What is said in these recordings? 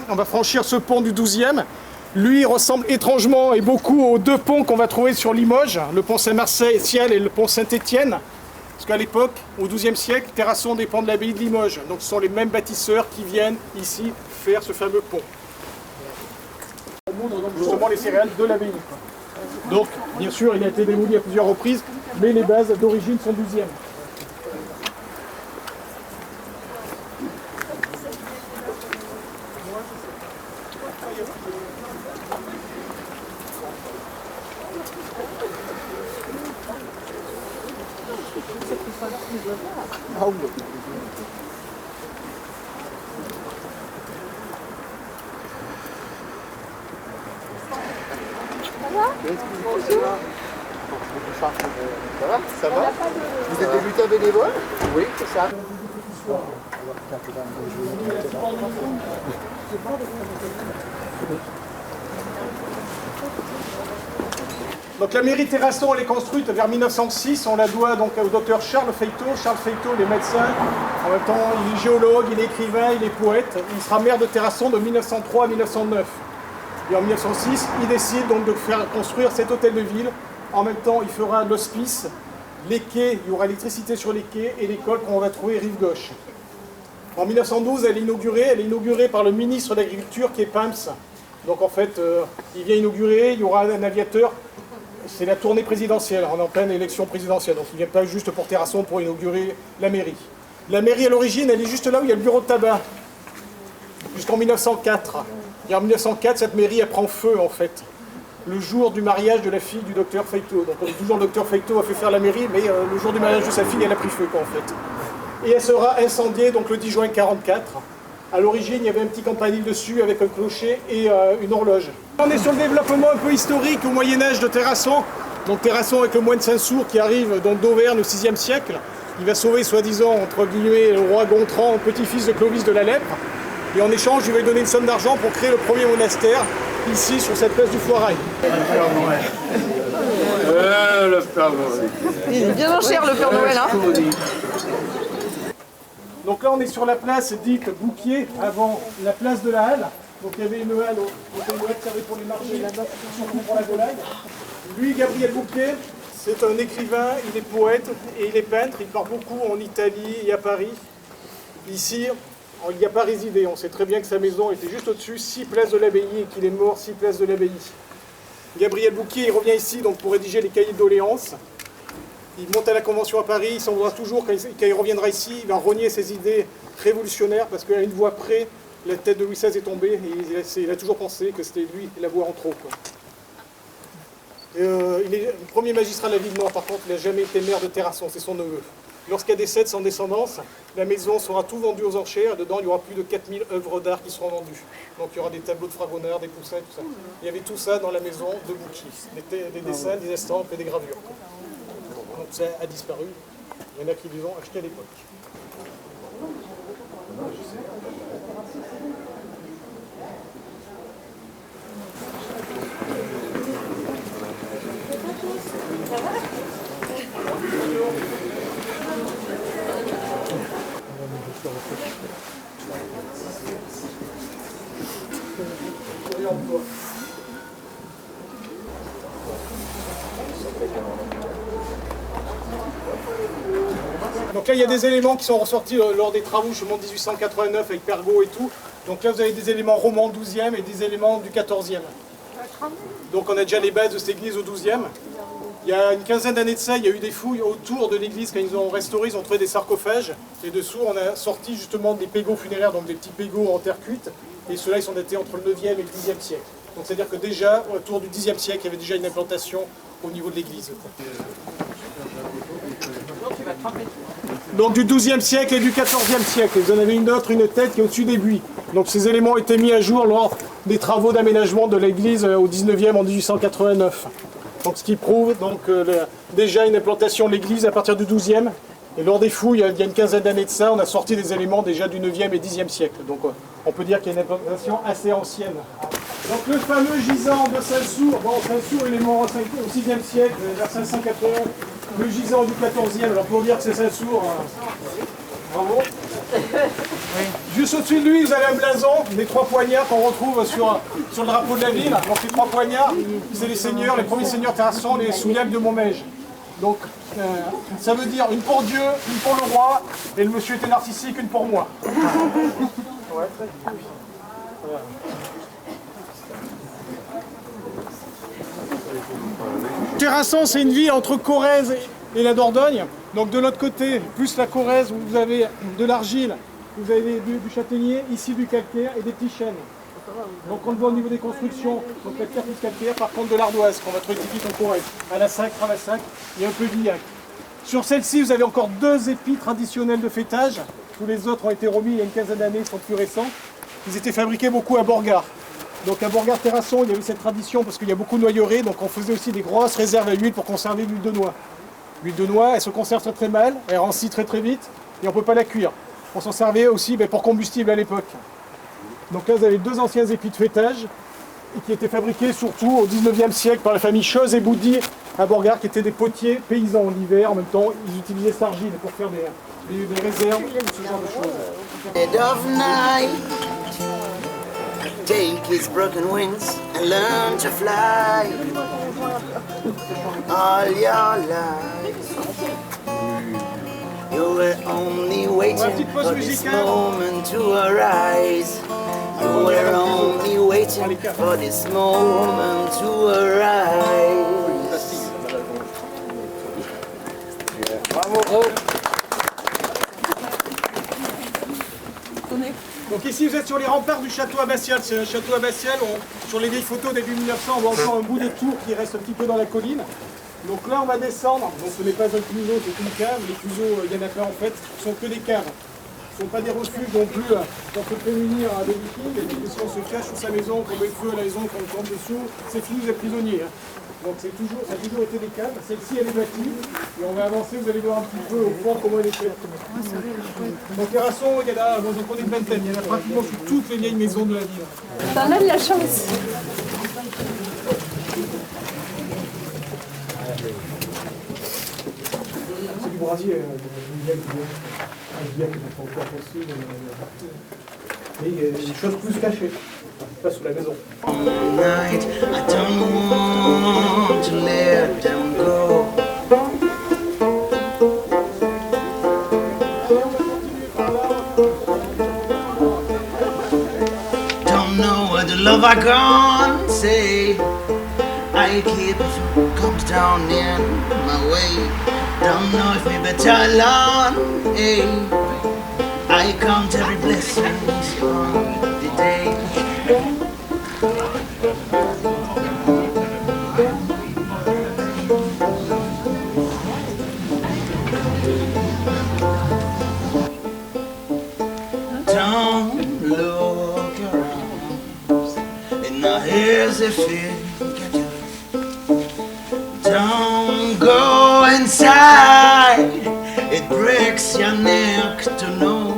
on va franchir ce pont du 12e. Lui, il ressemble étrangement et beaucoup aux deux ponts qu'on va trouver sur Limoges, le pont Saint-Martial et le pont Saint-Étienne. Parce qu'à l'époque, au XIIe siècle, Terrasson dépend de l'abbaye de Limoges. Donc ce sont les mêmes bâtisseurs qui viennent ici faire ce fameux pont. On montre donc justement les céréales de l'abbaye. Donc, bien sûr, il a été démoli à plusieurs reprises, mais les bases d'origine sont 12e. Ça va? Vous êtes débutant bénévole? Oui, c'est ça. Donc la mairie Terrasson, elle est construite vers 1906. On la doit donc au docteur Charles Feytaud. Charles Feytaud, il est médecin. En même temps, il est géologue, il est écrivain, il est poète. Il sera maire de Terrasson de 1903 à 1909. Et en 1906, il décide donc de faire construire cet hôtel de ville. En même temps, il fera l'hospice, les quais, il y aura l'électricité sur les quais et l'école qu'on va trouver rive gauche. En 1912, elle est inaugurée par le ministre de l'Agriculture qui est Pams. Donc en fait, il vient inaugurer, il y aura un aviateur. C'est la tournée présidentielle, on est en pleine élection présidentielle. Donc il ne vient pas juste pour Terrasson pour inaugurer la mairie. La mairie à l'origine, elle est juste là où il y a le bureau de tabac. Jusqu'en 1904. Et en 1904, cette mairie, elle prend feu en fait. Le jour du mariage de la fille du docteur Feytaud. Donc toujours le docteur Feytaud a fait faire la mairie, mais le jour du mariage de sa fille, elle a pris feu quoi, en fait. Et elle sera incendiée donc, le 10 juin 1944. À l'origine, il y avait un petit campanile dessus avec un clocher et une horloge. On est sur le développement un peu historique au Moyen-Âge de Terrasson. Donc Terrasson avec le moine Saint-Sour qui arrive donc d'Auvergne au VIe siècle. Il va sauver, soi-disant, entre guillemets, le roi Gontran, petit-fils de Clovis de la Lèpre. Et en échange, il va lui donner une somme d'argent pour créer le premier monastère, ici, sur cette place du Foirail. Le Père Noël. Il est bien en chair, le Père Noël, hein. Donc là, on est sur la place dite Bouquier, avant la place de la Halle. Donc il y avait une halle, une halle qui servait pour les marchés, surtout pour la volaille. Lui, Gabriel Bouquier, c'est un écrivain, il est poète et il est peintre. Il part beaucoup en Italie et à Paris. Ici, il n'y a pas résidé. On sait très bien que sa maison était juste au-dessus, 6 places de l'abbaye, et qu'il est mort 6 places de l'abbaye. Gabriel Bouquier, il revient ici donc, pour rédiger les cahiers de doléances. Il monte à la Convention à Paris, il s'en voudra toujours, quand il reviendra ici, il va renier ses idées révolutionnaires, parce qu'à une voix près, la tête de Louis XVI est tombée, et il a toujours pensé que c'était lui la voix en trop. Quoi. Il est le premier magistrat de la ville de Mort, par contre, il n'a jamais été maire de Terrasson, c'est son neveu. Lorsqu'il décède sans descendance, la maison sera tout vendue aux enchères, et dedans il y aura plus de 4000 œuvres d'art qui seront vendues. Donc il y aura des tableaux de Fragonard, des poussins, tout ça. Il y avait tout ça dans la maison de Bouquier, des dessins, des estampes et des gravures. Quoi. Donc ça a disparu. Il y en a qui les ont achetés à l'époque. Donc là, il y a des éléments qui sont ressortis lors des travaux justement de 1889 avec Pergaud et tout. Donc là, vous avez des éléments romans 12e et des éléments du 14e. Donc on a déjà les bases de cette église au 12e. Il y a une quinzaine d'années de ça, il y a eu des fouilles autour de l'église. Quand ils ont restauré, ils ont trouvé des sarcophages. Et dessous, on a sorti justement des pégots funéraires, donc des petits pégots en terre cuite. Et ceux-là, ils sont datés entre le 9e et le 10e siècle. Donc c'est-à-dire que déjà, autour du 10e siècle, il y avait déjà une implantation au niveau de l'église. Donc du 12e siècle et du 14e siècle. Vous en avez une autre, une tête qui est au-dessus des buis. Donc ces éléments ont été mis à jour lors des travaux d'aménagement de l'église au 19e en 1889. Donc ce qui prouve donc, déjà une implantation de l'église à partir du 12e. Et lors des fouilles, il y a une quinzaine d'années de ça, on a sorti des éléments déjà du 9e et 10e siècle. Donc on peut dire qu'il y a une implantation assez ancienne. Donc le fameux gisant de Saint-Sour, bon Saint-Sour il est mort au 6e siècle, vers 580. Le gisant du 14e, alors pour dire que c'est Saint-Sour, bravo. Juste au-dessus de lui, vous avez un blason, les 3 poignards qu'on retrouve sur le drapeau de la ville. Donc les 3 poignards, c'est les seigneurs, les premiers seigneurs terrassants, les Souillacs de Montmège. Donc ça veut dire une pour Dieu, une pour le roi, et le monsieur était narcissique, une pour moi. Ouais, voilà. Terrasson, c'est une ville entre Corrèze et la Dordogne. Donc de l'autre côté, plus la Corrèze, vous avez de l'argile, vous avez du châtaignier, ici du calcaire et des petits chênes. Donc on le voit au niveau des constructions, donc la pierre plus calcaire, par contre de l'ardoise, qu'on va trouver typique en Corrèze. À la sac, Ramassac et un peu d'Illac. Sur celle-ci, vous avez encore 2 épis traditionnels de fêtage. Tous les autres ont été remis il y a une quinzaine d'années, ils sont plus récents. Ils étaient fabriqués beaucoup à Borgard. Donc à Borgard-Terrasson, il y avait cette tradition parce qu'il y a beaucoup de noyeraies, donc on faisait aussi des grosses réserves à huile pour conserver l'huile de noix. L'huile de noix, elle se conserve très très mal, elle rancit très très vite et on ne peut pas la cuire. On s'en servait aussi pour combustible à l'époque. Donc là, vous avez 2 anciens épis de fêtage et qui étaient fabriqués surtout au 19e siècle par la famille Chose et Boudy à Borgard, qui étaient des potiers paysans en hiver. En même temps, ils utilisaient cette argile pour faire des réserves, ce genre de choses. Dead of night, take his broken wings and learn to fly. All your life, you were only waiting for this moment to arise. You were only waiting for this moment to arise. Bravo. Donc ici vous êtes sur les remparts du château abbatial. C'est un château abbatial, sur les vieilles photos début 1900, on voit encore un bout des tours qui reste un petit peu dans la colline. Donc là on va descendre, donc ce n'est pas un cuiseau, c'est une cave. Les cuiseaux, il y en a plein en fait, ce sont que des caves. Ce ne sont pas des refuges non plus pour se prémunir à des vikings. Et si on se cache sous sa maison, qu'on met le feu à la maison, qu'on tombe dessous, c'est fini, vous êtes prisonnier. Hein. Donc ça a toujours été des caves. Celle-ci elle est bâtie. Et on va avancer, vous allez voir un petit peu au fond comment elle est faite. Donc Terrasson, il y en a, bon, j'en connais une vingtaine, il y en a pratiquement sur toutes les vieilles maisons de la ville. T'en as de la chance. C'est du brasier, qui n'est pas encore possible. Mais il y a des choses plus cachées, pas sous la maison. Night, I don't want to let them go. Don't know what the love I can't say. I keep it comes down in my way. Don't know if we better alone. Hey, I count every blessing on the day. Don't look around, and now here's a figure. Don't go inside, it breaks your neck to know.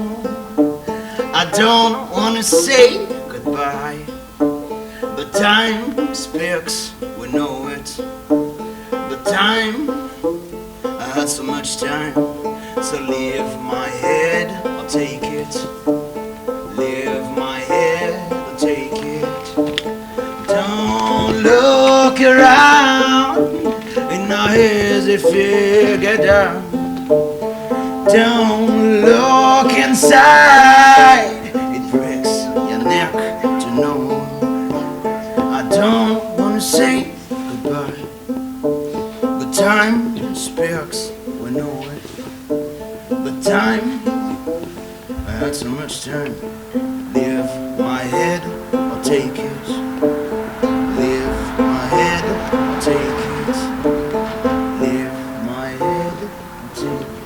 I don't wanna say goodbye, but time speaks, we know it. But time, I had so much time, so leave my head, I'll take it. Leave my head, I'll take it. Don't look around, and now here's a figure down. Don't look inside, it breaks your neck to know. I don't wanna say goodbye, but time speaks, we know it. But time, I had so much time. Leave my head, I'll take it. Leave my head, I'll take it. Leave my head, I'll take it.